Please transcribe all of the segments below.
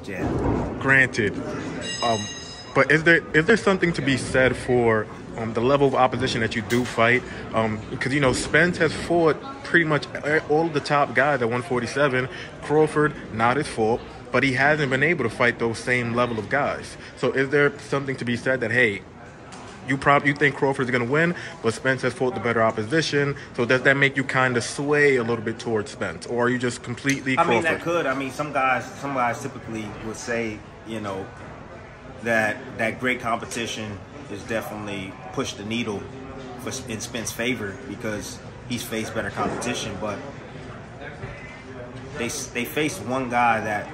jab. Granted, um, but is there something to be said for the level of opposition that you do fight? Because Spence has fought pretty much all of the top guys at 147. Crawford, not his fault, but he hasn't been able to fight those same level of guys. So is there something to be said that, hey, you think Crawford is going to win, but Spence has fought the better opposition. So does that make you kind of sway a little bit towards Spence, or are you just completely I mean, that Crawford? could. I mean, some guys typically would say, that great competition is definitely pushed the needle in Spence's favor because he's faced better competition. But they faced one guy that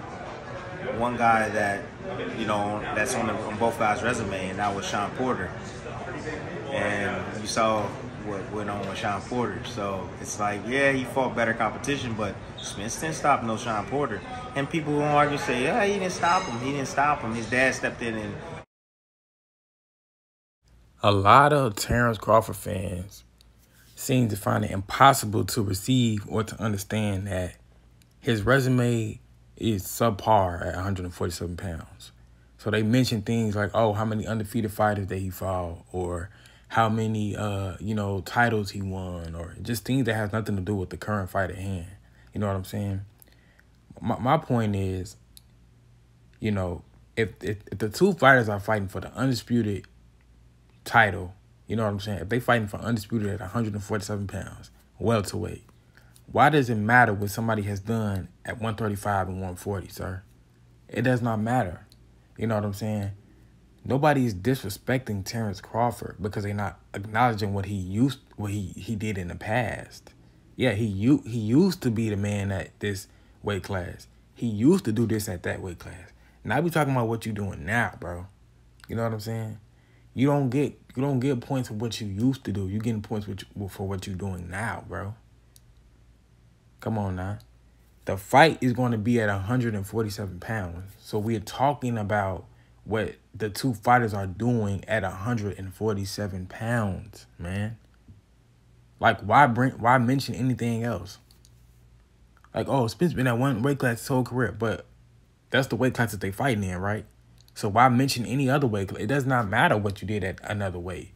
that's on both guys' resume, and that was Sean Porter. And you saw what went on with Sean Porter. So it's like, yeah, he fought better competition, but Spence didn't stop no Sean Porter. And people will argue, say, yeah, he didn't stop him. He didn't stop him. His dad stepped in and A lot of Terrence Crawford fans seem to find it impossible to receive or to understand that his resume is subpar at 147 pounds. So they mention things like, oh, how many undefeated fighters that he fought, or how many, titles he won, or just things that has nothing to do with the current fight at hand. You know what I'm saying? My point is, if the two fighters are fighting for the undisputed title, you know what I'm saying? If they fighting for undisputed at 147 pounds, welterweight, why does it matter what somebody has done at 135 and 140, sir? It does not matter. You know what I'm saying? Nobody's disrespecting Terrence Crawford because they're not acknowledging what he did in the past. Yeah, he used to be the man at this weight class. He used to do this at that weight class. Now we talking about what you doing now, bro. You know what I'm saying? You don't get points for what you used to do. You getting points for what you're doing now, bro. Come on now. The fight is going to be at 147 pounds. So we're talking about what the two fighters are doing at 147 pounds, man. Like, why mention anything else? Like, oh, Spence been at one weight class his whole career, but that's the weight class that they fighting in, right? So why mention any other weight class? It does not matter what you did at another weight.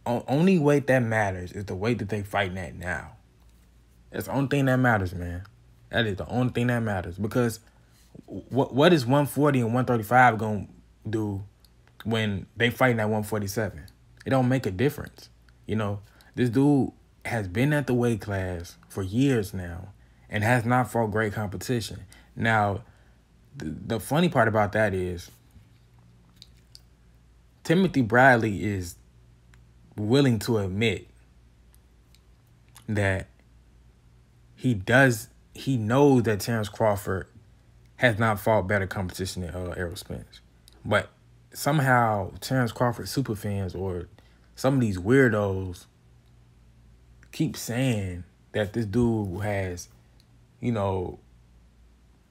Only weight that matters is the weight that they fighting at now. That's the only thing that matters, man. That is the only thing that matters. Because what is 140 and 135 going to do when they fighting at 147? It don't make a difference. This dude has been at the weight class for years now and has not fought great competition. Now, the funny part about that is Timothy Bradley is willing to admit that he knows that Terrence Crawford has not fought better competition than Errol Spence. But somehow Terrence Crawford superfans or some of these weirdos keep saying that this dude has,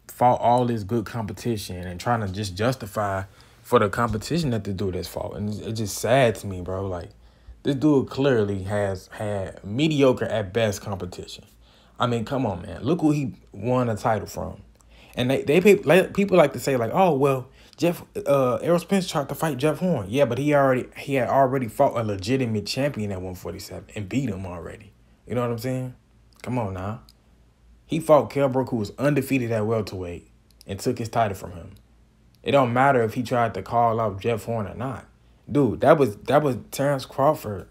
fought all this good competition and trying to just justify for the competition that the dude has fought. And it's just sad to me, bro. Like, this dude clearly has had mediocre at best competition. I mean, come on, man. Look who he won a title from. And people like to say, like, oh, well, Errol Spence tried to fight Jeff Horn. Yeah, but he had already fought a legitimate champion at 147 and beat him already. You know what I'm saying? Come on now. He fought Kell Brook, who was undefeated at welterweight, and took his title from him. It don't matter if he tried to call out Jeff Horn or not. Dude, that was Terrence Crawford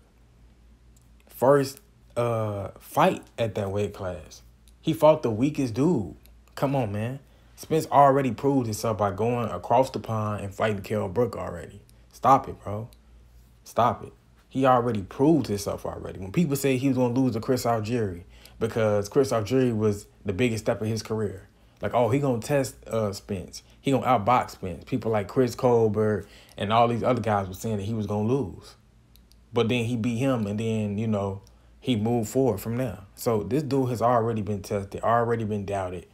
first fight at that weight class. He fought the weakest dude. Come on, man. Spence already proved himself by going across the pond and fighting Kell Brook already. Stop it, bro. Stop it. He already proved himself already. When people say he was going to lose to Chris Algieri because Chris Algieri was the biggest step of his career. Like, oh, he going to test Spence. He going to outbox Spence. People like Chris Colbert and all these other guys were saying that he was going to lose. But then he beat him, and then, he moved forward from there. So this dude has already been tested, already been doubted.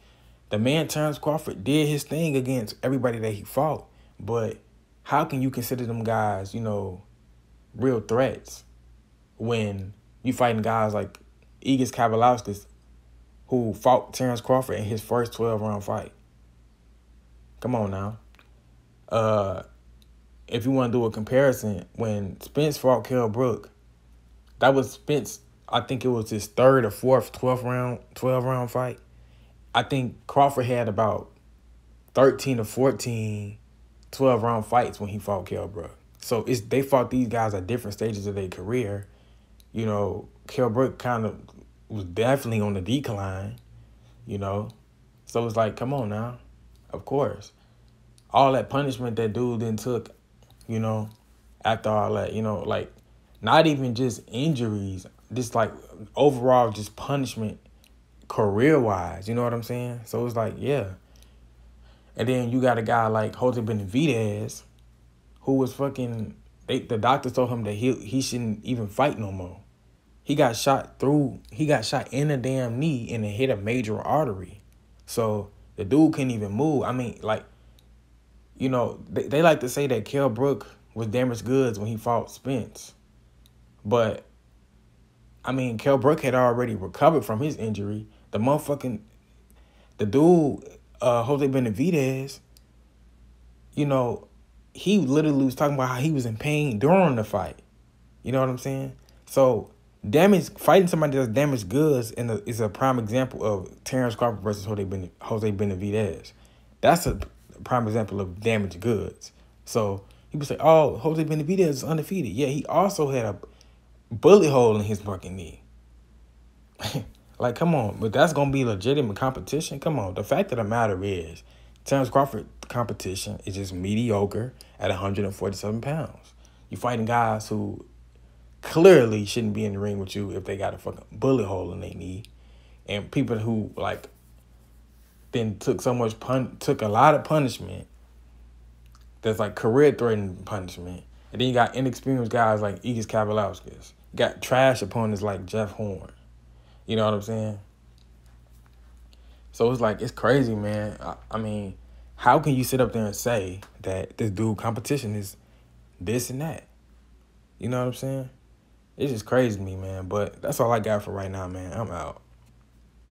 The man, Terrence Crawford, did his thing against everybody that he fought. But how can you consider them guys, real threats when you fighting guys like Egis Kavalauskas, who fought Terrence Crawford in his first 12-round fight? Come on now. If you want to do a comparison, when Spence fought Kell Brook, that was Spence. I think it was his third or fourth 12 round fight. I think Crawford had about 13 or 14 12-round fights when he fought Kell Brook. So they fought these guys at different stages of their career. You know, Kell Brook kind of was definitely on the decline, you know. So it's like, come on now. Of course. All that punishment that dude then took, you know, after all that, you know, like, not even just injuries, just like overall just punishment career-wise, you know what I'm saying? So it's like, yeah. And then you got a guy like Jose Benavidez, who was fucking, the doctor told him that he shouldn't even fight no more. He got shot in the damn knee and it hit a major artery. So the dude couldn't even move. I mean, like, you know, they like to say that Kell Brook was damaged goods when he fought Spence. But, I mean, Kell Brook had already recovered from his injury. The dude, Jose Benavidez, you know, he literally was talking about how he was in pain during the fight. You know what I'm saying? So, fighting somebody that's damaged goods is a prime example of Terrence Crawford versus Jose Benavidez. That's a prime example of damaged goods. So, people say, oh, Jose Benavidez is undefeated. Yeah, he also had a bullet hole in his fucking knee. Like, come on. But that's going to be legitimate competition? Come on. The fact of the matter is, Terrence Crawford competition is just mediocre at 147 pounds. You're fighting guys who clearly shouldn't be in the ring with you if they got a fucking bullet hole in their knee. And people who, like, then took a lot of punishment that's, like, career-threatening punishment. And then you got inexperienced guys like Igis Kavalauskas. You got trash opponents like Jeff Horn. You know what I'm saying? So it's like, it's crazy, man. I mean, how can you sit up there and say that this dude competition is this and that? You know what I'm saying? It's just crazy to me, man. But that's all I got for right now, man. I'm out.